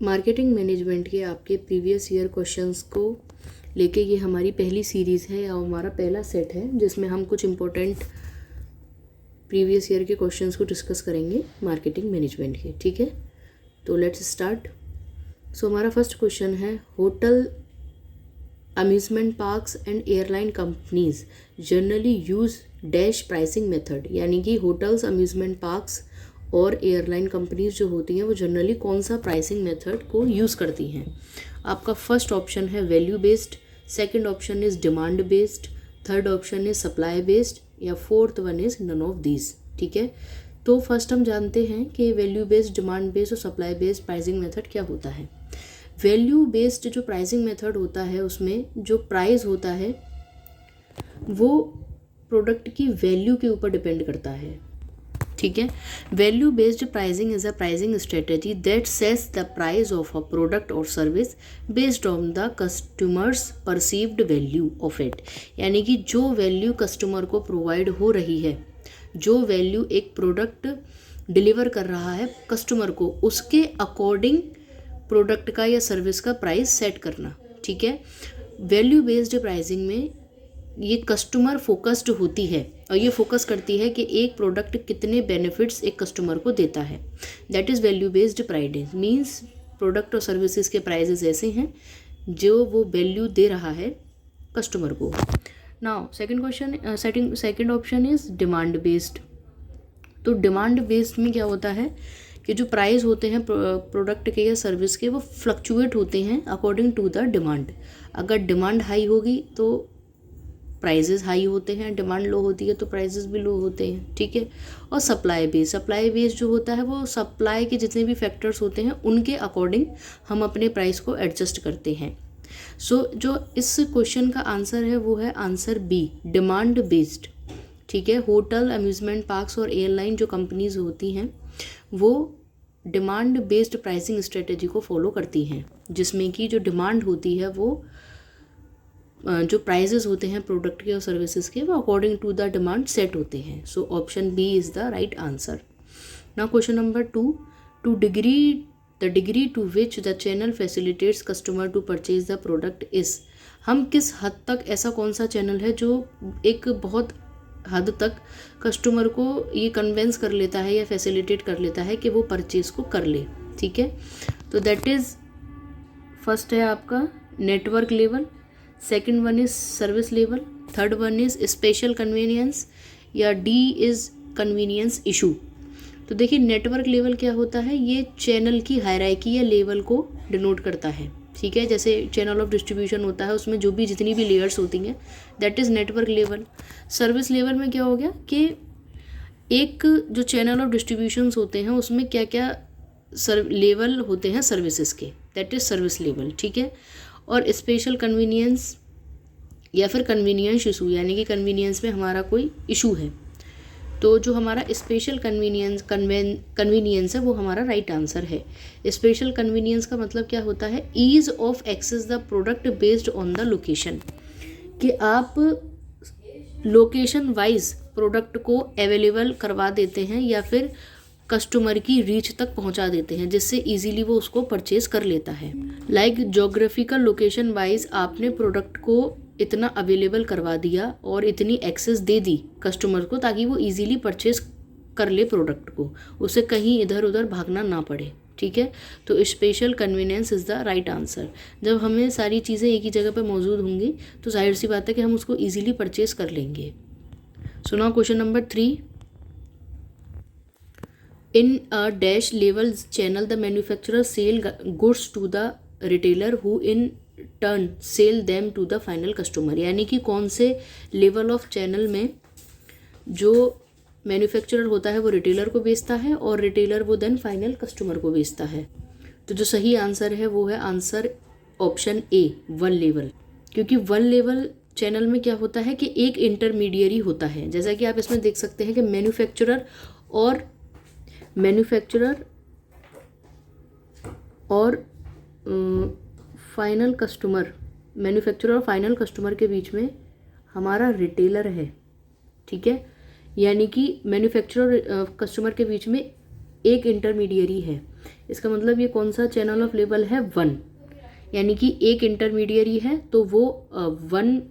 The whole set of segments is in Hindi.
मार्केटिंग मैनेजमेंट के आपके प्रीवियस ईयर क्वेश्चंस को लेके ये हमारी पहली सीरीज़ है या हमारा पहला सेट है जिसमें हम कुछ इम्पोर्टेंट प्रीवियस ईयर के क्वेश्चंस को डिस्कस करेंगे मार्केटिंग मैनेजमेंट के। ठीक है, तो लेट्स स्टार्ट। सो हमारा फर्स्ट क्वेश्चन है, hotel, amusement parks and airline companies generally use dash pricing method, यानी कि होटल्स, अम्यूज़मेंट पार्क्स और एयरलाइन कंपनीज जो होती हैं वो जनरली कौन सा प्राइसिंग मेथड को यूज़ करती हैं। आपका फर्स्ट ऑप्शन है value based, second option is demand based, third option is supply based या fourth one is none of these. ठीक है, तो फर्स्ट हम जानते हैं कि वैल्यू बेस्ड, डिमांड बेस्ड और सप्लाई बेस्ड प्राइसिंग मेथड क्या होता है। वैल्यू बेस्ड जो प्राइसिंग मेथड होता है उसमें जो प्राइस होता है वो प्रोडक्ट की वैल्यू के ऊपर डिपेंड करता है। ठीक है, value based pricing is a pricing strategy that sets the price of a product और service based on the customers perceived value of it, यानी कि जो वैल्यू कस्टमर को प्रोवाइड हो रही है, जो वैल्यू एक प्रोडक्ट डिलीवर कर रहा है कस्टमर को, उसके अकॉर्डिंग प्रोडक्ट का या सर्विस का प्राइस सेट करना। ठीक है, वैल्यू बेस्ड प्राइसिंग में ये कस्टमर फोकस्ड होती है और ये फोकस करती है कि एक प्रोडक्ट कितने बेनिफिट्स एक कस्टमर को देता है। That is value based pricing, means product और सर्विसेज के प्राइजेस ऐसे हैं जो वो वैल्यू दे रहा है कस्टमर को। Now second question, second option is demand based. तो डिमांड बेस्ड में क्या होता है कि जो प्राइस होते हैं प्रोडक्ट के या सर्विस के वो फ्लक्चुएट होते हैं अकॉर्डिंग टू द डिमांड। अगर डिमांड हाई होगी तो प्राइजेस हाई होते हैं, डिमांड लो होती है तो प्राइजेस भी लो होते हैं। ठीक है, और सप्लाई बेस जो होता है वो सप्लाई के जितने भी फैक्टर्स होते हैं उनके अकॉर्डिंग हम अपने प्राइस को एडजस्ट करते हैं। सो जो इस क्वेश्चन का आंसर है वो है आंसर बी, डिमांड बेस्ड। ठीक है, होटल, अम्यूज़मेंट पार्क्स और एयरलाइन जो कंपनीज होती हैं वो डिमांड बेस्ड प्राइसिंग स्ट्रेटेजी को फॉलो करती हैं, जिसमें कि जो डिमांड होती है वो जो प्राइजेस होते हैं प्रोडक्ट के और सर्विसेज के वो according to the demand set होते हैं। So option B is the right answer. Now question number 2, the degree to which the channel facilitates customer to purchase the product is, हम किस हद तक, ऐसा कौन सा चैनल है जो एक बहुत हद तक कस्टमर को ये कन्वेंस कर लेता है या फैसिलिटेट कर लेता है कि वो परचेज को कर ले। ठीक है, तो दैट इज़ फर्स्ट है आपका network level, second one is service level, third one is special convenience या डी इज़ कन्वीनियंस इशू। तो देखिए नेटवर्क लेवल क्या होता है, ये चैनल की हायरार्की या लेवल को डिनोट करता है। ठीक है, जैसे चैनल ऑफ डिस्ट्रीब्यूशन होता है उसमें जो भी जितनी भी लेयर्स होती हैं that is network level. Service level में क्या हो गया कि एक जो चैनल ऑफ डिस्ट्रीब्यूशंस होते हैं उसमें क्या क्या लेवल होते हैं सर्विसेज के, दैट इज़ सर्विस लेवल। ठीक है, और स्पेशल कन्वीनियंस या फिर कन्वीनियंस इशू, यानी कि कन्वीनियंस में हमारा कोई इशू है तो जो हमारा स्पेशल कन्वीनियंस है वो हमारा राइट आंसर है। स्पेशल कन्वीनियंस का मतलब क्या होता है, ease of access the product based on the location, कि आप लोकेशन वाइज प्रोडक्ट को अवेलेबल करवा देते हैं या फिर कस्टमर की रीच तक पहुंचा देते हैं जिससे इजीली वो उसको परचेज कर लेता है। लाइक जोग्राफिकल लोकेशन वाइज आपने प्रोडक्ट को इतना अवेलेबल करवा दिया और इतनी एक्सेस दे दी कस्टमर को ताकि वो इजीली परचेज कर ले प्रोडक्ट को, उसे कहीं इधर उधर भागना ना पड़े। ठीक है, तो special convenience is the right answer. जब हमें सारी चीज़ें एक ही जगह पर मौजूद होंगी तो जाहिर सी बात है कि हम उसको ईजिली परचेज कर लेंगे। So now question number 3, in a dash level channel the manufacturer sell goods to the retailer who in turn sell them to the final customer, यानी कि कौन से लेवल ऑफ चैनल में जो मैन्युफैक्चरर होता है वो रिटेलर को बेचता है और रिटेलर वो देन फाइनल कस्टमर को बेचता है। तो जो सही आंसर है वो है आंसर ऑप्शन ए, वन लेवल। क्योंकि वन लेवल चैनल में क्या होता है कि एक इंटरमीडियरी होता है, जैसा कि आप इसमें देख सकते हैं कि मैन्युफैक्चरर और फाइनल कस्टमर, मैन्युफैक्चरर और फाइनल कस्टमर के बीच में हमारा रिटेलर है। ठीक है, यानी कि मैन्युफैक्चरर और कस्टमर के बीच में एक इंटरमीडियरी है, इसका मतलब ये कौन सा चैनल ऑफ लेवल है, 1, यानी कि एक इंटरमीडियरी है तो वो 1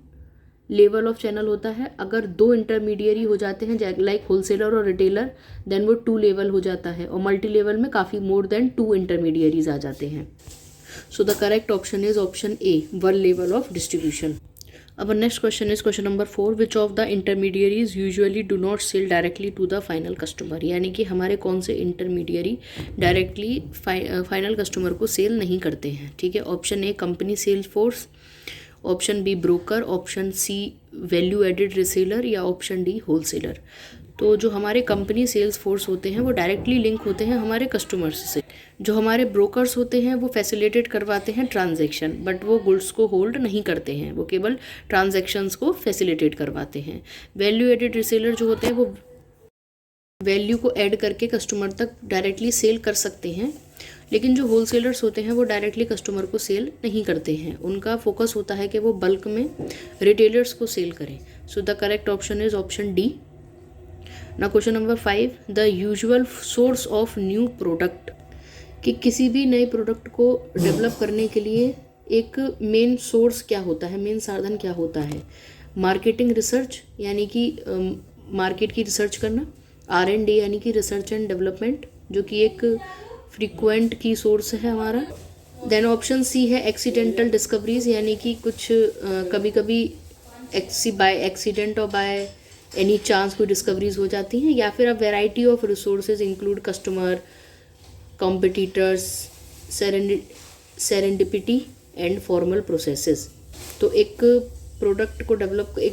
लेवल ऑफ चैनल होता है। अगर 2 इंटरमीडियरी हो जाते हैं लाइक होलसेलर और रिटेलर, देन वो 2 लेवल हो जाता है, और मल्टी लेवल में काफ़ी मोर देन 2 इंटरमीडियरीज आ जाते हैं। So the correct option is option A, 1 level of distribution. अब next question is question number 4, which of the intermediaries usually do not sell directly to the final customer, यानी कि हमारे कौन से इंटरमीडियरी डायरेक्टली फाइनल कस्टमर को सेल नहीं करते हैं। ठीक है, option A company sales force, option B broker, option C value added reseller, या ऑप्शन डी होलसेलर। तो जो हमारे कंपनी सेल्स फोर्स होते हैं वो डायरेक्टली लिंक होते हैं हमारे कस्टमर्स से। जो हमारे ब्रोकर्स होते हैं वो फैसिलिटेट करवाते हैं ट्रांजैक्शन, बट वो गुड्स को होल्ड नहीं करते हैं, वो केवल ट्रांजैक्शंस को फैसिलिटेट करवाते हैं। वैल्यू एडेड रिसेलर जो होते हैं वो वैल्यू को ऐड करके कस्टमर तक डायरेक्टली सेल कर सकते हैं, लेकिन जो होलसेलर्स होते हैं वो डायरेक्टली कस्टमर को सेल नहीं करते हैं। उनका फोकस होता है कि वो बल्क में रिटेलर्स को सेल करें। So the correct option is option D. ना question number 5, the usual source of new product, कि किसी भी नए प्रोडक्ट को डेवलप करने के लिए एक मेन सोर्स क्या होता है, मेन साधन क्या होता है। मार्केटिंग रिसर्च, यानी कि मार्केट की रिसर्च करना, R&D यानी कि रिसर्च एंड डेवलपमेंट, जो कि एक फ्रीक्वेंट की सोर्स है हमारा। देन ऑप्शन सी है एक्सीडेंटल डिस्कवरीज, यानी कि कुछ कभी कभी बाय एक्सीडेंट और बाय एनी चांस कोई डिस्कवरीज हो जाती हैं। या फिर a variety of resources include customer, competitors, serendipity and formal processes. तो एक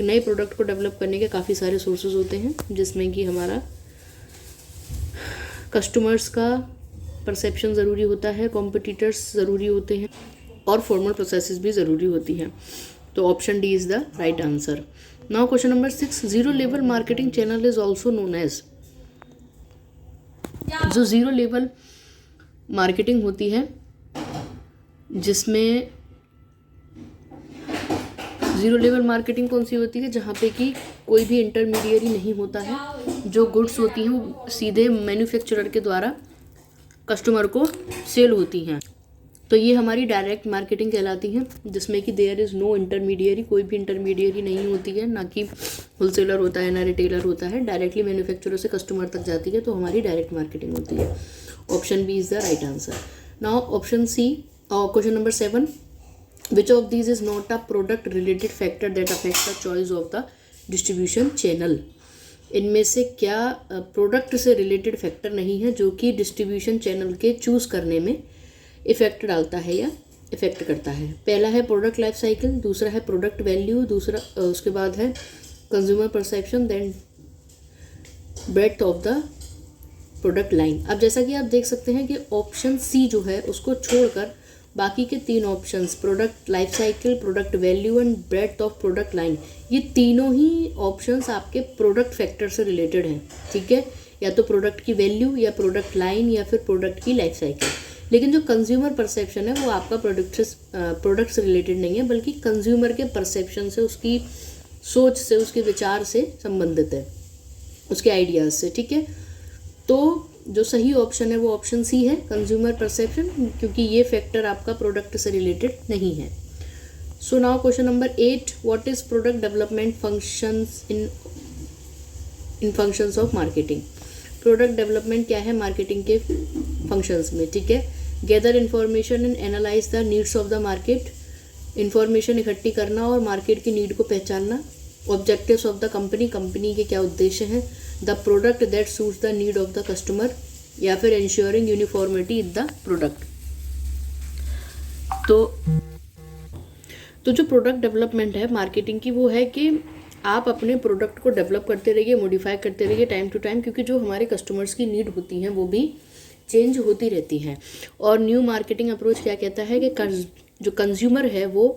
नए प्रोडक्ट को डेवलप करने के काफ़ी सारे सोर्सेज होते हैं, जिसमें कि हमारा कस्टमर्स का परसेप्शन ज़रूरी होता है, कॉम्पिटिटर्स ज़रूरी होते हैं, और फॉर्मल प्रोसेसेस भी ज़रूरी होती हैं। तो option D is the right answer. Now question number 6, zero level marketing channel is also known as. जो जीरो लेवल मार्केटिंग होती है, जिसमें ज़ीरो लेवल मार्केटिंग कौन सी होती है, जहाँ पे कि कोई भी इंटरमीडियरी नहीं होता है, जो गुड्स होती हैं वो सीधे मैन्युफैक्चरर के द्वारा कस्टमर को सेल होती हैं। तो ये हमारी डायरेक्ट मार्केटिंग कहलाती है, जिसमें कि देयर इज़ नो इंटरमीडियरी, कोई भी इंटरमीडियरी नहीं होती है, ना कि होलसेलर होता है ना रिटेलर होता है, डायरेक्टली मैन्युफैक्चरर से कस्टमर तक जाती है, तो हमारी डायरेक्ट मार्केटिंग होती है। Option B is the right answer. Now option C, question number 7, which of these is not a product related factor that affects the choice of the distribution channel। इनमें से क्या प्रोडक्ट से रिलेटेड फैक्टर नहीं है जो कि डिस्ट्रीब्यूशन चैनल के चूज़ करने में इफेक्ट डालता है या इफेक्ट करता है। पहला है प्रोडक्ट लाइफ साइकिल, दूसरा है प्रोडक्ट वैल्यू, दूसरा उसके बाद है consumer perception, then breadth of the product line. अब जैसा कि आप देख सकते हैं कि ऑप्शन सी जो है उसको छोड़कर बाकी के 3 options, product life cycle, product value and breadth of product line, ये तीनों ही ऑप्शंस आपके प्रोडक्ट फैक्टर से रिलेटेड हैं। ठीक है, या तो प्रोडक्ट की वैल्यू या प्रोडक्ट लाइन या फिर प्रोडक्ट की लाइफ साइकिल। लेकिन जो कंज्यूमर परसेप्शन है वो आपका प्रोडक्ट से रिलेटेड नहीं है, बल्कि कंज्यूमर के परसेप्शन से, उसकी सोच से, उसके विचार से संबंधित है, उसके आइडियाज़ से। ठीक है, तो जो सही ऑप्शन है वो ऑप्शन सी है, कंज्यूमर परसेप्शन, क्योंकि ये फैक्टर आपका प्रोडक्ट से रिलेटेड नहीं है। So now question number 8, what is product development functions in functions of marketing. Product development क्या है मार्केटिंग के फंक्शंस में। ठीक है, gather information and analyse the needs of the market, information इकट्ठी करना और मार्केट की नीड को पहचानना। Objectives of the company, company के क्या उद्देश्य हैं। The product that suits the need of the customer, या फिर ensuring uniformity in the product. तो जो प्रोडक्ट डेवलपमेंट है मार्केटिंग की, वो है कि आप अपने प्रोडक्ट को डेवलप करते रहिए, मॉडिफाई करते रहिए टाइम टू टाइम, क्योंकि जो हमारे कस्टमर्स की नीड होती हैं वो भी चेंज होती रहती हैं। और न्यू मार्केटिंग अप्रोच क्या कहता है कि जो कंज्यूमर है वो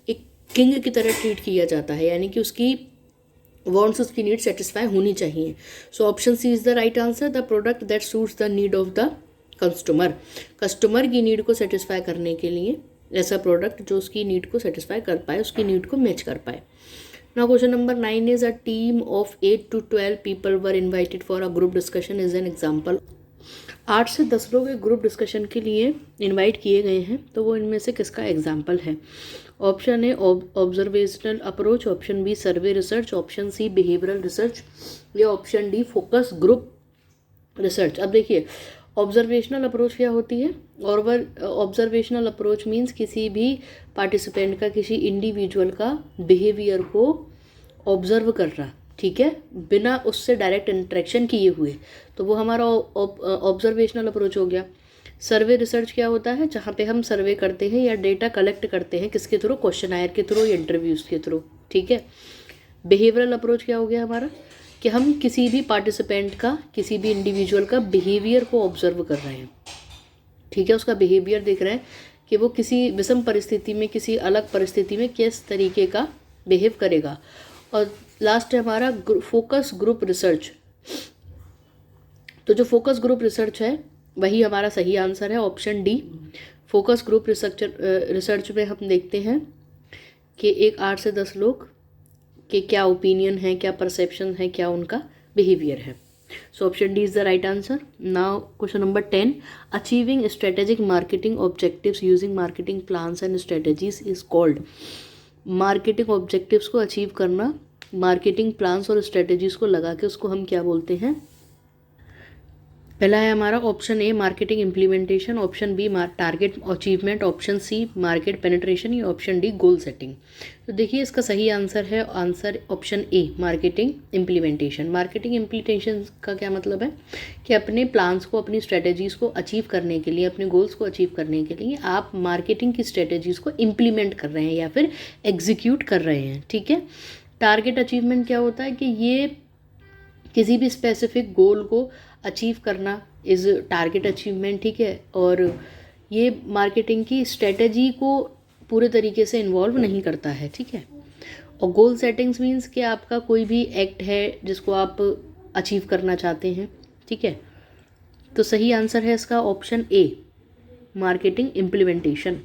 एक किंग की तरह ट्रीट किया जाता है, यानी कि उसकी वॉन्ट्स, उसकी नीड सेटिस्फाई होनी चाहिए। So option C is the right answer, the product that suits the need of the customer. Customer की नीड को सेटिस्फाई करने के लिए ऐसा प्रोडक्ट जो उसकी नीड को सेटिस्फाई कर पाए, उसकी नीड को मैच कर पाए। Now question number 9 is a team of 8 to 12 people were invited for a group discussion is an example 8 से 10 लोग एक ग्रुप डिस्कशन के लिए इनवाइट किए गए हैं, तो वो इनमें से किसका एग्जाम्पल है? Option A observational approach, option B survey research, option C behavioural research, या option D focus group research. अब देखिए ऑब्जर्वेशनल अप्रोच क्या होती है, और वह ऑब्जर्वेशनल अप्रोच मीन्स किसी भी पार्टिसिपेंट का, किसी इंडिविजुअल का बिहेवियर को ऑब्जर्व करना, ठीक है, बिना उससे डायरेक्ट इंटरेक्शन किए हुए, तो वो हमारा ऑब्जर्वेशनल अप्रोच हो गया। सर्वे रिसर्च क्या होता है? जहाँ पे हम सर्वे करते हैं या डेटा कलेक्ट करते हैं, किसके थ्रू? क्वेश्चनायर के थ्रू या इंटरव्यूज़ के थ्रू, ठीक है। बिहेवियरल अप्रोच क्या हो गया हमारा? कि हम किसी भी पार्टिसिपेंट का, किसी भी इंडिविजुअल का बिहेवियर को ऑब्जर्व कर रहे हैं, ठीक है, उसका बिहेवियर देख रहे हैं कि वो किसी विषम परिस्थिति में, किसी अलग परिस्थिति में किस तरीके का बिहेव करेगा। और लास्ट है हमारा फोकस ग्रुप रिसर्च। तो जो फोकस ग्रुप रिसर्च है वही हमारा सही आंसर है, option D. Focus group research में हम देखते हैं कि एक 8 से 10 लोग के क्या ओपिनियन है, क्या परसेप्शन है, क्या उनका बिहेवियर है। So option D is the right answer. Now question number 10, achieving strategic marketing objectives using marketing plans and strategies is called. Marketing objectives को अचीव करना, मार्केटिंग प्लान्स और स्ट्रेटेजीज को लगा के उसको हम क्या बोलते हैं? पहला है हमारा option A marketing implementation, option B target achievement, option C market penetration, या ऑप्शन डी गोल सेटिंग। तो देखिए इसका सही आंसर है, answer option A marketing implementation. Marketing implementation का क्या मतलब है? कि अपने प्लान्स को, अपनी स्ट्रेटेजीज़ को अचीव करने के लिए, अपने गोल्स को अचीव करने के लिए आप मार्केटिंग की स्ट्रेटेजीज़ को इम्प्लीमेंट कर रहे हैं या फिर एग्जीक्यूट कर रहे हैं, ठीक है। टारगेट अचीवमेंट क्या होता है? कि ये किसी भी स्पेसिफिक गोल को अचीव करना इज़ टारगेट अचीवमेंट, ठीक है। और ये मार्केटिंग की स्ट्रेटजी को पूरे तरीके से इन्वॉल्व नहीं करता है, ठीक है। और गोल सेटिंग्स मीन्स कि आपका कोई भी एक्ट है जिसको आप अचीव करना चाहते हैं, ठीक है। तो सही आंसर है इसका option A marketing implementation.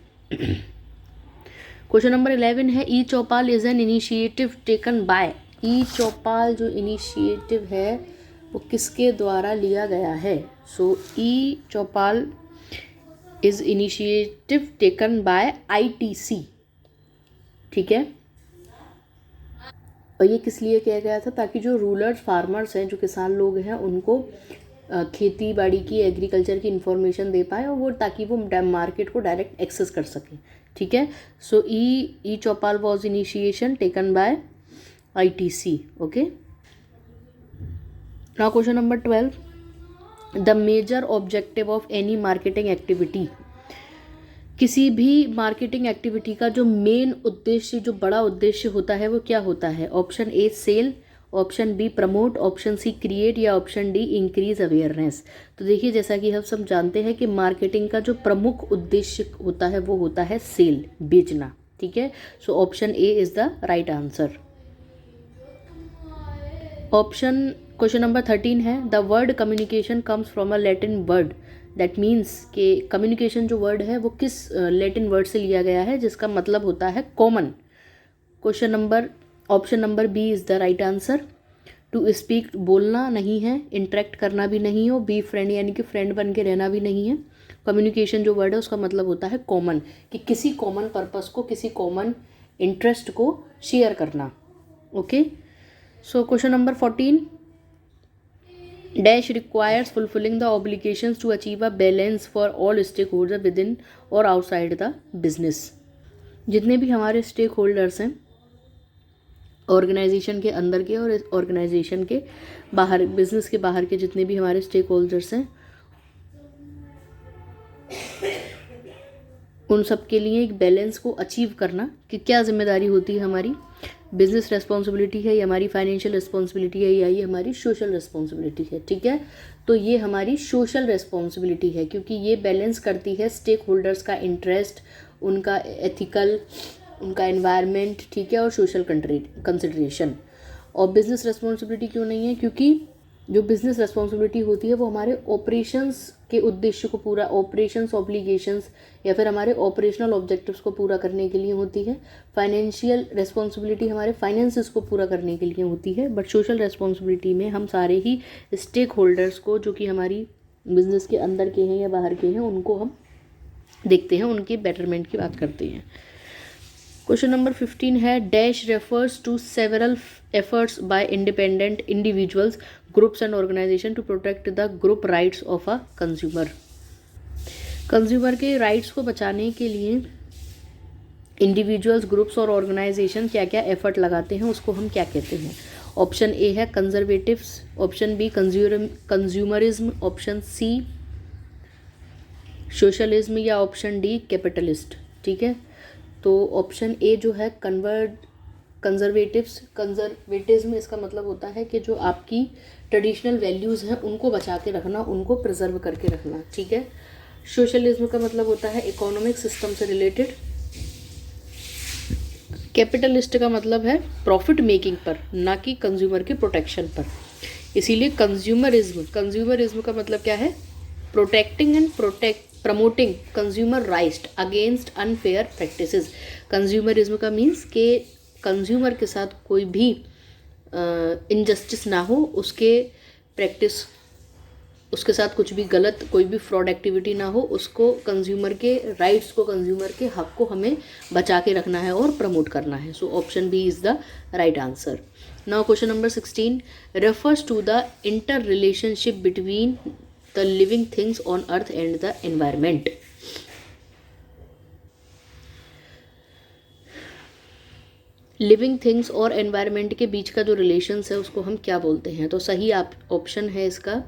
Question number 11 है e Choupal is an initiative taken by. E Choupal जो इनिशिएटिव है वो किसके द्वारा लिया गया है? So e Choupal is initiative taken by ITC, ठीक है। और ये किस लिए किया गया था? ताकि जो रूरल्स फार्मर्स हैं, जो किसान लोग हैं, उनको खेती बाड़ी की, एग्रीकल्चर की इंफॉर्मेशन दे पाए, और वो ताकि वो मार्केट को डायरेक्ट एक्सेस कर सकें, ठीक है। So e Choupal was initiation taken by ITC, okay. Now question number 12, the major objective of any marketing activity. किसी भी मार्केटिंग एक्टिविटी का जो मेन उद्देश्य, जो बड़ा उद्देश्य होता है, वो क्या होता है? Option A sell, option B promote, option C create, या ऑप्शन डी इंक्रीज अवेयरनेस। तो देखिए जैसा कि हम सब जानते हैं कि मार्केटिंग का जो प्रमुख उद्देश्य होता है वो होता है सेल, बेचना, ठीक है। So option A is the right answer. Option question number 13 है, the word communication comes from a Latin word that means कि कम्युनिकेशन जो वर्ड है वो किस लैटिन वर्ड से लिया गया है जिसका मतलब होता है common. Question number option number B is the right answer. To speak बोलना नहीं है, इंटरेक्ट करना भी नहीं हो, बी फ्रेंड यानी कि फ्रेंड बन के रहना भी नहीं है। कम्युनिकेशन जो वर्ड है उसका मतलब होता है कॉमन, कि किसी कॉमन पर्पस को, किसी कॉमन इंटरेस्ट को शेयर करना, okay. So question number 14, dash requires fulfilling the obligations to achieve a balance for all stakeholder within और आउटसाइड द बिजनेस। जितने भी हमारे स्टेक होल्डर्स हैं ऑर्गेनाइजेशन के अंदर के और ऑर्गेनाइजेशन के बाहर, बिजनेस के बाहर के जितने भी हमारे स्टेक होल्डर्स हैं, उन सब के लिए एक बैलेंस को अचीव करना कि क्या जिम्मेदारी होती है हमारी? बिजनेस रेस्पॉन्सिबिलिटी है, या हमारी फाइनेंशियल रिस्पॉन्सिबिलिटी है, या ये हमारी सोशल रिस्पॉन्सिबिलिटी है, ठीक है। तो ये हमारी सोशल रिस्पॉन्सिबिलिटी है, क्योंकि ये बैलेंस करती है स्टेक होल्डर्स का इंटरेस्ट, उनका एथिकल, उनका एनवायरनमेंट, ठीक है, और सोशल कंसिडरेशन। और बिजनेस रेस्पॉन्सिबिलिटी क्यों नहीं है? क्योंकि जो बिजनेस रेस्पॉन्सिबिलिटी होती है वो हमारे ऑपरेशंस के उद्देश्य को पूरा, ऑपरेशंस ऑब्लिगेशंस या फिर हमारे ऑपरेशनल ऑब्जेक्टिव्स को पूरा करने के लिए होती है। फाइनेंशियल रेस्पॉन्सिबिलिटी हमारे फाइनेंसेस को पूरा करने के लिए होती है। बट सोशल रेस्पॉन्सिबिलिटी में हम सारे ही स्टेक होल्डर्स को, जो कि हमारी बिजनेस के अंदर के हैं या बाहर के हैं, उनको हम देखते हैं, उनके बेटरमेंट की बात करते हैं। क्वेश्चन नंबर 15 है dash refers to several efforts by independent individuals, groups and organisation to protect the group rights of a consumer. Consumer के राइट्स को बचाने के लिए इंडिविजुअल्स, ग्रुप्स और ऑर्गेनाइजेशन क्या क्या एफर्ट लगाते हैं, उसको हम क्या कहते हैं। ऑप्शन ए है conservatives, option B consumerism, option C socialism या ऑप्शन डी कैपिटलिस्ट। ठीक है, तो ऑप्शन ए जो है कंजर्वेटिज्म, इसका मतलब होता है कि जो आपकी ट्रेडिशनल वैल्यूज़ हैं उनको बचा के रखना, उनको प्रिजर्व करके रखना। ठीक है, सोशलिज्म का मतलब होता है इकोनॉमिक सिस्टम से रिलेटेड। कैपिटलिस्ट का मतलब है प्रॉफिट मेकिंग पर, ना कि कंज्यूमर के प्रोटेक्शन पर। इसीलिए कंज्यूमरिज्म का मतलब क्या है, protecting and promoting consumer rights against unfair practices. Consumerism का मीन्स कि कंज्यूमर के साथ कोई भी इनजस्टिस ना हो, उसके साथ कुछ भी गलत, कोई भी फ्रॉड एक्टिविटी ना हो, उसको कंज्यूमर के राइट्स को, कंज्यूमर के हक को हमें बचा के रखना है और प्रमोट करना है। So option B is the right answer. Now question number 16 refers to the inter relationship between the living things on earth and the environment. Living things और एनवायरमेंट के बीच का जो रिलेशंस है उसको हम क्या बोलते हैं। तो सही ऑप्शन है इसका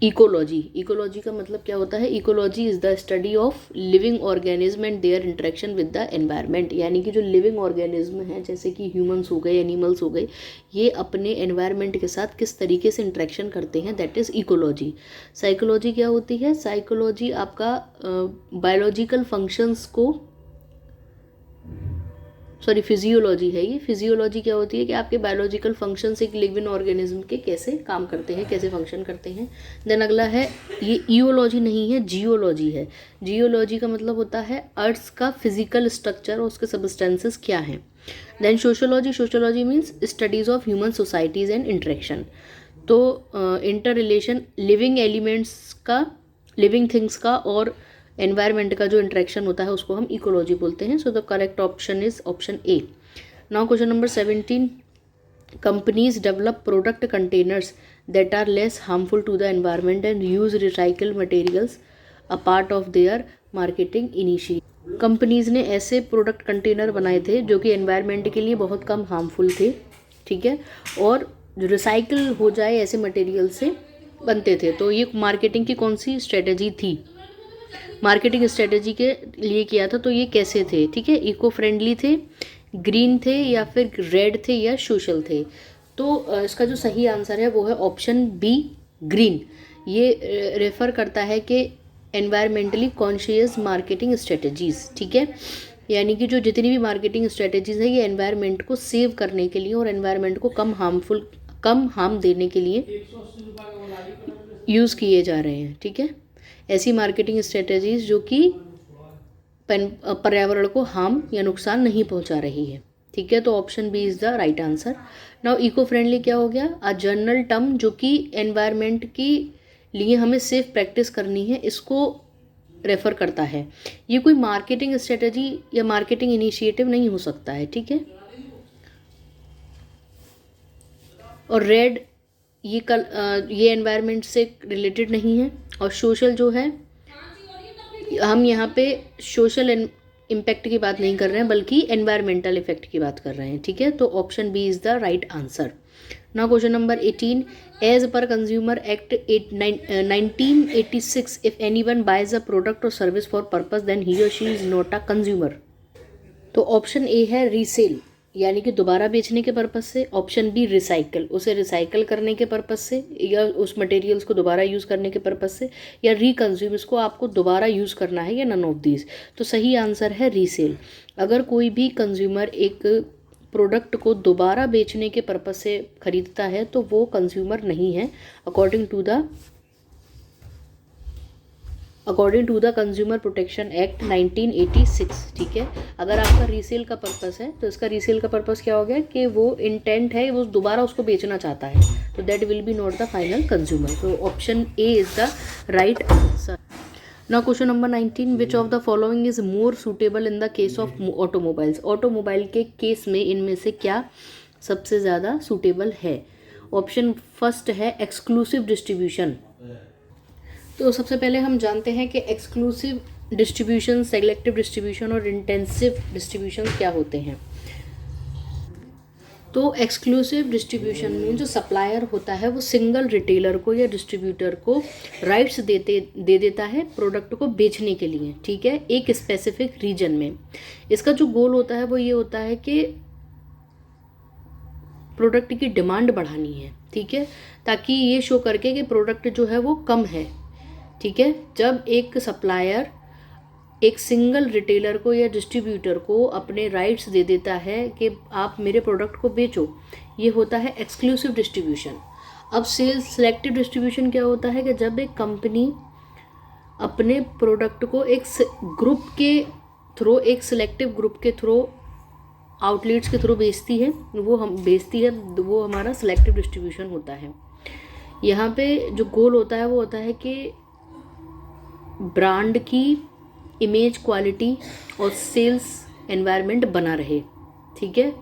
इकोलॉजी। इकोलॉजी का मतलब क्या होता है, ecology is the study of living organism and there interaction with the environment. यानी कि जो लिविंग ऑर्गेनिज्म हैं, जैसे कि ह्यूमंस हो गए, एनिमल्स हो गए, ये अपने एनवायरनमेंट के साथ किस तरीके से इंटरेक्शन करते हैं, दैट इज़ इकोलॉजी। साइकोलॉजी क्या होती है, साइकोलॉजी आपका बायोलॉजिकल फंक्शंस को, सॉरी फिजियोलॉजी है ये। फिजियोलॉजी क्या होती है कि आपके बायोलॉजिकल फंक्शंस एक लिविंग ऑर्गेनिज्म के कैसे काम करते हैं, कैसे फंक्शन करते हैं। देन अगला है, ये ईओलॉजी नहीं है, जियोलॉजी है। जियोलॉजी का मतलब होता है अर्थ का फिजिकल स्ट्रक्चर और उसके सबस्टेंसेस क्या हैं। Then sociology means studies of human societies and interaction. तो इंटर रिलेशन लिविंग एलिमेंट्स का, लिविंग थिंग्स का और एनवायरनमेंट का जो इंटरेक्शन होता है उसको हम इकोलॉजी बोलते हैं। So the correct option is option A. Now question number 17 companies develop product containers that are less harmful to the environment and use recycled materials a part of their marketing initiative. Companies ने ऐसे प्रोडक्ट कंटेनर बनाए थे जो कि एनवायरनमेंट के लिए बहुत कम हार्मफुल थे, ठीक है, और जो रिसाइकल हो जाए ऐसे मटेरियल से बनते थे। तो ये मार्केटिंग की कौन सी स्ट्रेटेजी थी, मार्केटिंग स्ट्रेटेजी के लिए किया था। तो ये कैसे थे, ठीक है, इको फ्रेंडली थे, ग्रीन थे, या फिर रेड थे, या सोशल थे। तो इसका जो सही आंसर है वो है ऑप्शन बी ग्रीन। ये रेफर करता है कि एनवायरमेंटली कॉन्शियस मार्केटिंग स्ट्रेटजीज, ठीक है, यानी कि जो जितनी भी मार्केटिंग स्ट्रेटजीज है ये एनवायरनमेंट को सेव करने के लिए और एनवायरनमेंट को कम हार्म देने के लिए यूज़ किए जा रहे हैं, ठीक है। ऐसी मार्केटिंग स्ट्रेटजीज जो कि पर्यावरण को हार्म या नुकसान नहीं पहुंचा रही है, ठीक है। तो option B is the right answer. Now eco friendly क्या हो गया, अ जनरल टर्म जो कि एनवायरनमेंट के लिए हमें सेफ प्रैक्टिस करनी है, इसको रेफर करता है। ये कोई मार्केटिंग स्ट्रेटजी या मार्केटिंग इनिशिएटिव नहीं हो सकता है, ठीक है। और रेड ये एनवायरनमेंट से रिलेटेड नहीं है। और सोशल जो है, हम यहाँ पे सोशल इम्पैक्ट की बात नहीं कर रहे हैं बल्कि एनवायरमेंटल इफेक्ट की बात कर रहे हैं, ठीक है। तो option B is the right answer. Now question number 18 as per consumer act 1986 if anyone buys a product और service for purpose then he or she is not a consumer. तो ऑप्शन ए है रीसेल, यानी कि दोबारा बेचने के पर्पस से। ऑप्शन बी रिसाइकल, उसे रिसाइकल करने के पर्पस से, या उस मटेरियल्स को दोबारा यूज़ करने के पर्पस से, या रिकंज्यूम, इसको आपको दोबारा यूज़ करना है, या नन ऑफ दीज। तो सही आंसर है रीसेल। अगर कोई भी कंज्यूमर एक प्रोडक्ट को दोबारा बेचने के पर्पस से खरीदता है तो वो कंज्यूमर नहीं है according to the according to the consumer protection act 1986, ठीक है। अगर आपका रीसेल का पर्पस है तो इसका रीसेल का पर्पस क्या हो गया कि वो इंटेंट है वो दोबारा उसको बेचना चाहता है, तो that will be not the final consumer. तो option A is the right answer. Now question number 19, which of the following is more suitable in the case of automobiles. Automobile के केस में इनमें से क्या सबसे ज़्यादा सूटेबल है। ऑप्शन फर्स्ट है एक्सक्लूसिव डिस्ट्रीब्यूशन। तो सबसे पहले हम जानते हैं कि एक्सक्लूसिव डिस्ट्रीब्यूशन, सेलेक्टिव डिस्ट्रीब्यूशन और इंटेंसिव डिस्ट्रीब्यूशन क्या होते हैं। तो एक्सक्लूसिव डिस्ट्रीब्यूशन में जो सप्लायर होता है वो सिंगल रिटेलर को या डिस्ट्रीब्यूटर को राइट्स दे देता है प्रोडक्ट को बेचने के लिए, ठीक है, एक स्पेसिफिक रीजन में। इसका जो गोल होता है वो ये होता है कि प्रोडक्ट की डिमांड बढ़ानी है, ठीक है, ताकि ये शो करके कि प्रोडक्ट जो है वो कम है, ठीक है। जब एक सप्लायर एक सिंगल रिटेलर को या डिस्ट्रीब्यूटर को अपने राइट्स दे देता है कि आप मेरे प्रोडक्ट को बेचो, ये होता है एक्सक्लूसिव डिस्ट्रीब्यूशन। अब सेलेक्टिव डिस्ट्रीब्यूशन क्या होता है कि जब एक कंपनी अपने प्रोडक्ट को एक ग्रुप के थ्रू, एक सिलेक्टिव ग्रुप के थ्रू, आउटलेट्स के थ्रू बेचती है, वो हमारा सेलेक्टिव डिस्ट्रीब्यूशन होता है। यहाँ पे जो गोल होता है वो होता है कि ब्रांड की इमेज, क्वालिटी और सेल्स एनवायरनमेंट बना रहे, ठीक है।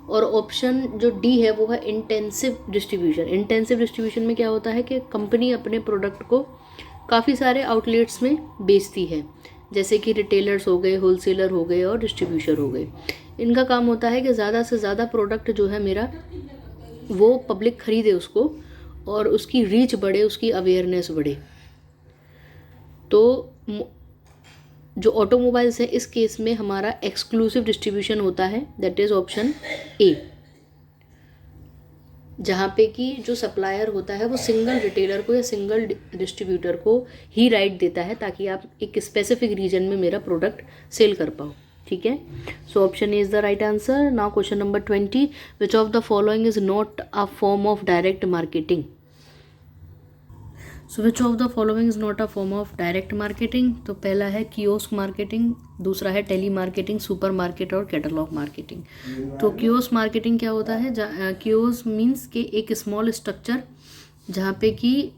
और ऑप्शन जो डी है वो है इंटेंसिव डिस्ट्रीब्यूशन। इंटेंसिव डिस्ट्रीब्यूशन में क्या होता है कि कंपनी अपने प्रोडक्ट को काफ़ी सारे आउटलेट्स में बेचती है, जैसे कि रिटेलर्स हो गए, होलसेलर हो गए और डिस्ट्रीब्यूटर हो गए। इनका काम होता है कि ज़्यादा से ज़्यादा प्रोडक्ट जो है मेरा वो पब्लिक खरीदे उसको, और उसकी रीच बढ़े, उसकी अवेयरनेस बढ़े। तो जो ऑटोमोबाइल्स है इस केस में हमारा एक्सक्लूसिव डिस्ट्रीब्यूशन होता है, दैट इज ऑप्शन ए, जहाँ पे कि जो सप्लायर होता है वो सिंगल रिटेलर को या सिंगल डिस्ट्रीब्यूटर को ही राइट देता है ताकि आप एक स्पेसिफिक रीजन में मेरा प्रोडक्ट सेल कर पाओ, ठीक है। So option A is the right answer. Now question number 20, which of the following is not a form of direct marketing. So which of the following is not a form of direct marketing. तो पहला है कियोस्क मार्केटिंग, दूसरा है टेली मार्केटिंग, सुपर मार्केट और कैटलॉग मार्केटिंग। तो कियोस्क मार्केटिंग क्या होता है, कियोस्क मीन्स के एक स्मॉल स्ट्रक्चर जहाँ पे कि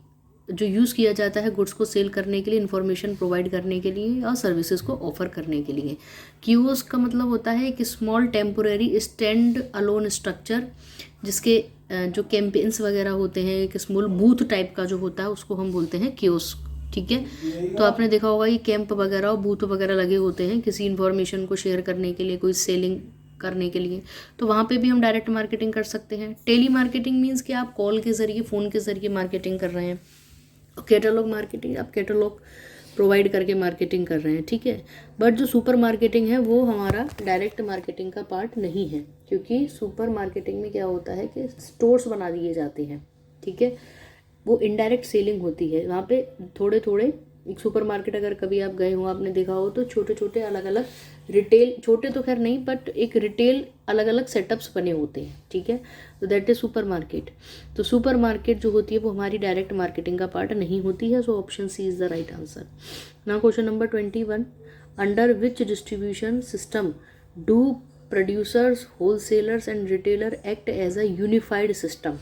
जो यूज़ किया जाता है गुड्स को सेल करने के लिए, इन्फॉर्मेशन प्रोवाइड करने के लिए और सर्विसेज को ऑफर करने के लिए। कियोस्क का मतलब होता है एक small temporary stand alone structure, जिसके जो कैंपेन्स वगैरह होते हैं, एक स्मॉल बूथ टाइप का जो होता है उसको हम बोलते हैं कियोस्क, ठीक है। तो आपने देखा होगा ये कैंप वगैरह और बूथ वगैरह लगे होते हैं किसी इन्फॉर्मेशन को शेयर करने के लिए, कोई सेलिंग करने के लिए, तो वहाँ पे भी हम डायरेक्ट मार्केटिंग कर सकते हैं। टेली मार्केटिंग मीन्स कि आप कॉल के ज़रिए, फ़ोन के ज़रिए मार्केटिंग कर रहे हैं। कैटलॉग मार्केटिंग, आप कैटलॉग प्रोवाइड करके मार्केटिंग कर रहे हैं, ठीक है। बट जो सुपर मार्केटिंग है वो हमारा डायरेक्ट मार्केटिंग का पार्ट नहीं है, क्योंकि सुपर मार्केटिंग में क्या होता है कि स्टोर्स बना दिए जाते हैं, ठीक है, वो इनडायरेक्ट सेलिंग होती है। वहाँ पे थोड़े थोड़े, एक सुपर मार्केट अगर कभी आप गए हो, आपने देखा हो तो छोटे छोटे अलग अलग रिटेल, छोटे तो खैर नहीं बट एक रिटेल अलग अलग सेटअप्स बने होते हैं, ठीक है। तो दैट इज सुपर मार्केट। तो सुपर मार्केट जो होती है वो हमारी डायरेक्ट मार्केटिंग का पार्ट नहीं होती है। So option C is the right answer. Now question number 21, under which distribution system do producers, wholesalers and retailer act as a unified system.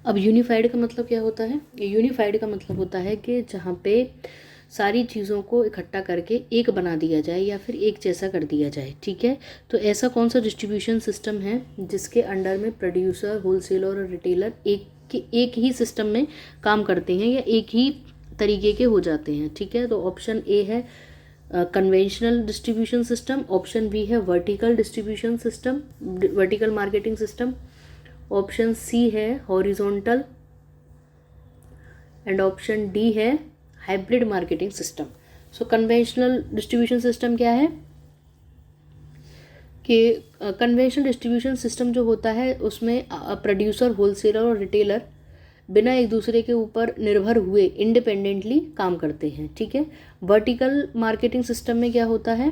अब यूनिफाइड का मतलब क्या होता है, यूनिफाइड का मतलब होता है कि जहाँ पे सारी चीज़ों को इकट्ठा करके एक बना दिया जाए या फिर एक जैसा कर दिया जाए, ठीक है। तो ऐसा कौन सा डिस्ट्रीब्यूशन सिस्टम है जिसके अंडर में प्रोड्यूसर, होलसेलर और रिटेलर एक ही सिस्टम में काम करते हैं या एक ही तरीके के हो जाते हैं, ठीक है। तो ऑप्शन ए है conventional distribution system, option B है vertical distribution system, vertical marketing system, option C है हॉरिजॉन्टल एंड ऑप्शन डी है hybrid marketing system. So conventional distribution system क्या है कि कन्वेंशनल डिस्ट्रीब्यूशन सिस्टम जो होता है उसमें प्रोड्यूसर, होलसेलर और रिटेलर बिना एक दूसरे के ऊपर निर्भर हुए इंडिपेंडेंटली काम करते हैं, ठीक है। वर्टिकल मार्केटिंग सिस्टम में क्या होता है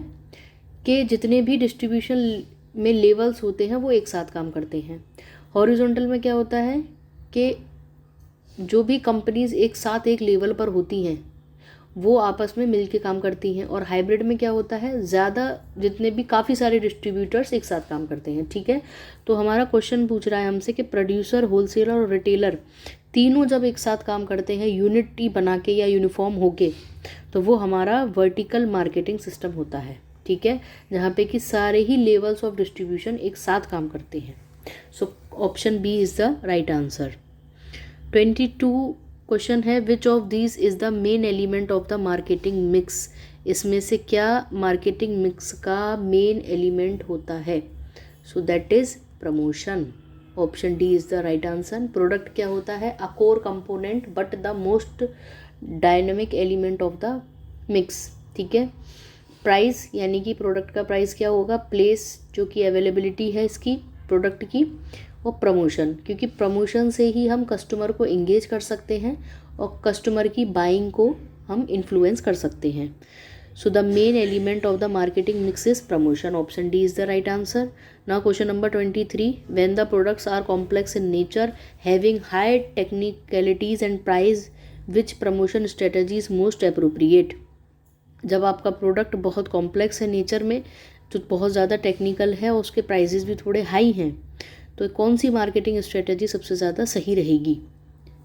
कि जितने भी डिस्ट्रीब्यूशन में लेवल्स होते हैं वो एक साथ काम करते हैं। हॉरिजॉन्टल में क्या होता है कि जो भी कंपनीज एक साथ एक लेवल पर होती हैं वो आपस में मिल के काम करती हैं। और हाइब्रिड में क्या होता है, ज़्यादा जितने भी काफ़ी सारे डिस्ट्रीब्यूटर्स एक साथ काम करते हैं। ठीक है, तो हमारा क्वेश्चन पूछ रहा है हमसे कि प्रोड्यूसर, होलसेलर और रिटेलर तीनों जब एक साथ काम करते हैं यूनिटी बना के या यूनिफॉर्म होके, तो वो हमारा वर्टिकल मार्केटिंग सिस्टम होता है। ठीक है, जहाँ पे कि सारे ही लेवल्स ऑफ डिस्ट्रीब्यूशन एक साथ काम करते हैं। So option B is the right answer. 22 question है, which of these is the main element of the marketing mix. इसमें से क्या मार्केटिंग मिक्स का मेन एलिमेंट होता है? So that is promotion. Option D is the right answer. Product क्या होता है? A core component but the most dynamic element of the mix. ठीक है, प्राइस यानी कि प्रोडक्ट का प्राइस क्या होगा? प्लेस जो कि अवेलेबिलिटी है इसकी प्रोडक्ट की, और प्रमोशन, क्योंकि प्रमोशन से ही हम कस्टमर को इंगेज कर सकते हैं और कस्टमर की बाइंग को हम इन्फ्लुएंस कर सकते हैं। So the main element of the marketing mix is promotion. Option D is the right answer. Now question number 23, when the products are complex in nature having high technicalities and price, which promotion strategy is most appropriate. जब आपका प्रोडक्ट बहुत कॉम्प्लेक्स है नेचर में, जो बहुत ज़्यादा टेक्निकल है और उसके प्राइजेस भी थोड़े हाई हैं, तो कौन सी मार्केटिंग स्ट्रेटजी सबसे ज़्यादा सही रहेगी?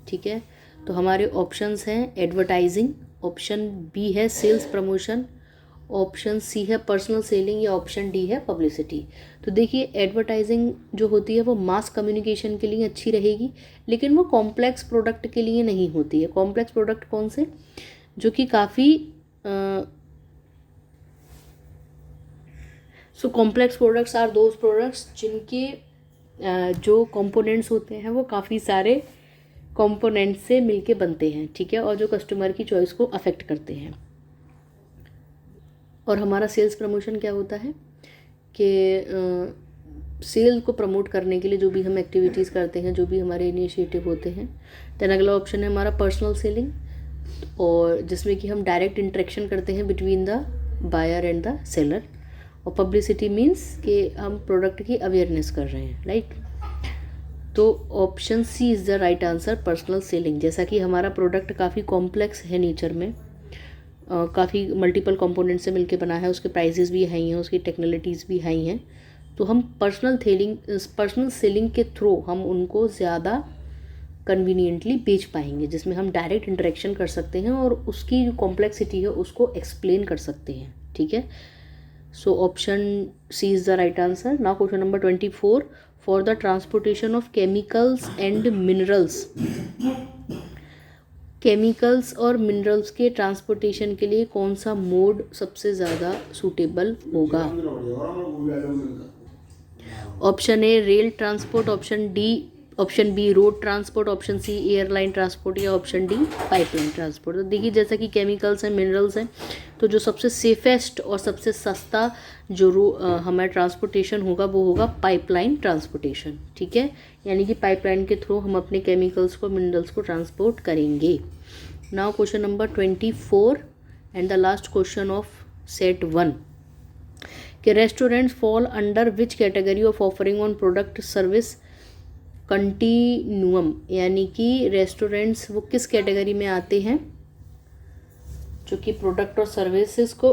ठीक है, तो हमारे ऑप्शंस हैं एडवर्टाइजिंग, ऑप्शन बी है सेल्स प्रमोशन, ऑप्शन सी है पर्सनल सेलिंग, या ऑप्शन डी है पब्लिसिटी। तो देखिए, एडवर्टाइजिंग जो होती है वो मास कम्युनिकेशन के लिए अच्छी रहेगी, लेकिन वो कॉम्प्लेक्स प्रोडक्ट के लिए नहीं होती है। कॉम्प्लेक्स प्रोडक्ट कौन से? जो कि काफ़ी so complex products are those products जिनके जो कंपोनेंट्स होते हैं वो काफ़ी सारे कंपोनेंट्स से मिलके बनते हैं। ठीक है, और जो कस्टमर की चॉइस को अफेक्ट करते हैं। और हमारा सेल्स प्रमोशन क्या होता है कि सेल को प्रमोट करने के लिए जो भी हम एक्टिविटीज़ करते हैं, जो भी हमारे इनिशिएटिव होते हैं। देन अगला ऑप्शन है हमारा पर्सनल सेलिंग, और जिसमें कि हम डायरेक्ट इंटरेक्शन करते हैं between the buyer and the seller. और पब्लिसिटी मीन्स कि हम प्रोडक्ट की अवेयरनेस कर रहे हैं, राइट। तो option C is the right answer, personal selling. जैसा कि हमारा प्रोडक्ट काफ़ी कॉम्प्लेक्स है नेचर में, काफ़ी मल्टीपल कंपोनेंट से मिलके बना है, उसके प्राइजेस भी हाई हैं, उसकी टेक्नोलॉजीज़ भी हाई हैं, तो हम पर्सनल सेलिंग के थ्रू हम उनको ज़्यादा कन्वीनियंटली बेच पाएंगे, जिसमें हम डायरेक्ट इंटरेक्शन कर सकते हैं और उसकी जो कॉम्प्लेक्सिटी है उसको एक्सप्लेन कर सकते हैं। ठीक है, so option C is the right answer. Now question number 24, for the transportation of chemicals and minerals. Chemicals और मिनरल्स के ट्रांसपोर्टेशन के लिए कौन सा मोड सबसे ज़्यादा सूटेबल होगा? Option A rail transport, option B road transport, option C airline transport, या ऑप्शन डी पाइपलाइन ट्रांसपोर्ट। तो देखिए, जैसा कि केमिकल्स हैं, मिनरल्स हैं, तो जो सबसे सेफेस्ट और सबसे सस्ता जो हमारा ट्रांसपोर्टेशन होगा वो होगा पाइपलाइन ट्रांसपोर्टेशन। ठीक है, यानी कि पाइपलाइन के थ्रू हम अपने केमिकल्स को, मिनरल्स को ट्रांसपोर्ट करेंगे। Now question number 24 and the last question of set 1, कि restaurants fall under which category of offering on product service continuum. यानी कि रेस्टोरेंट्स वो किस कैटेगरी में आते हैं जो कि प्रोडक्ट और सर्विसेज को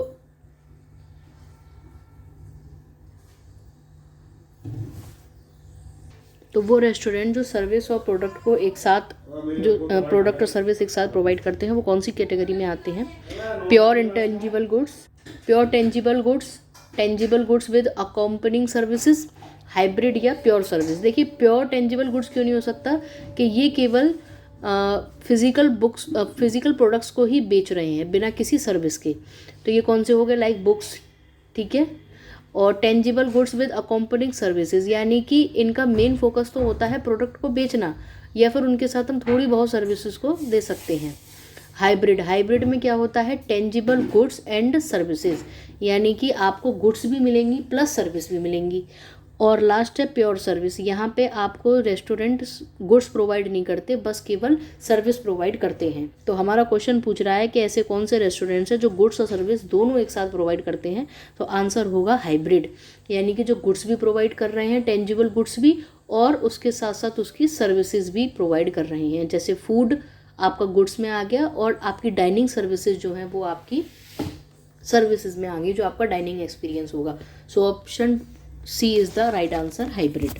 तो वो रेस्टोरेंट जो सर्विस और प्रोडक्ट को एक साथ, जो प्रोडक्ट और सर्विस एक साथ प्रोवाइड करते हैं, वो कौन सी कैटेगरी में आते हैं? Pure intangible goods, pure tangible goods, tangible goods with accompanying services, hybrid या प्योर सर्विस। देखिए, प्योर टेंजिबल गुड्स क्यों नहीं हो सकता कि ये केवल फिजिकल प्रोडक्ट्स को ही बेच रहे हैं बिना किसी सर्विस के, तो ये कौन से हो गए? Like books. ठीक है, और tangible goods with accompanying services, यानी कि इनका मेन फोकस तो होता है प्रोडक्ट को बेचना, या फिर उनके साथ हम थोड़ी बहुत सर्विसेज को दे सकते हैं। हाइब्रिड में क्या होता है? टेंजिबल गुड्स एंड सर्विसेज, यानी कि आपको गुड्स भी मिलेंगी प्लस सर्विस भी मिलेंगी। और लास्ट है प्योर सर्विस, यहाँ पे आपको रेस्टोरेंट गुड्स प्रोवाइड नहीं करते, बस केवल सर्विस प्रोवाइड करते हैं। तो हमारा क्वेश्चन पूछ रहा है कि ऐसे कौन से रेस्टोरेंट्स हैं जो गुड्स और सर्विस दोनों एक साथ प्रोवाइड करते हैं? तो आंसर होगा हाइब्रिड, यानी कि जो गुड्स भी प्रोवाइड कर रहे हैं, टेंजिबल गुड्स भी, और उसके साथ साथ उसकी सर्विसेज भी प्रोवाइड कर रही हैं, जैसे फूड आपका गुड्स में आ गया और आपकी डाइनिंग सर्विसेज जो हैं वो आपकी सर्विसेज में आ गई, जो आपका डाइनिंग एक्सपीरियंस होगा। So option C is the right answer, hybrid.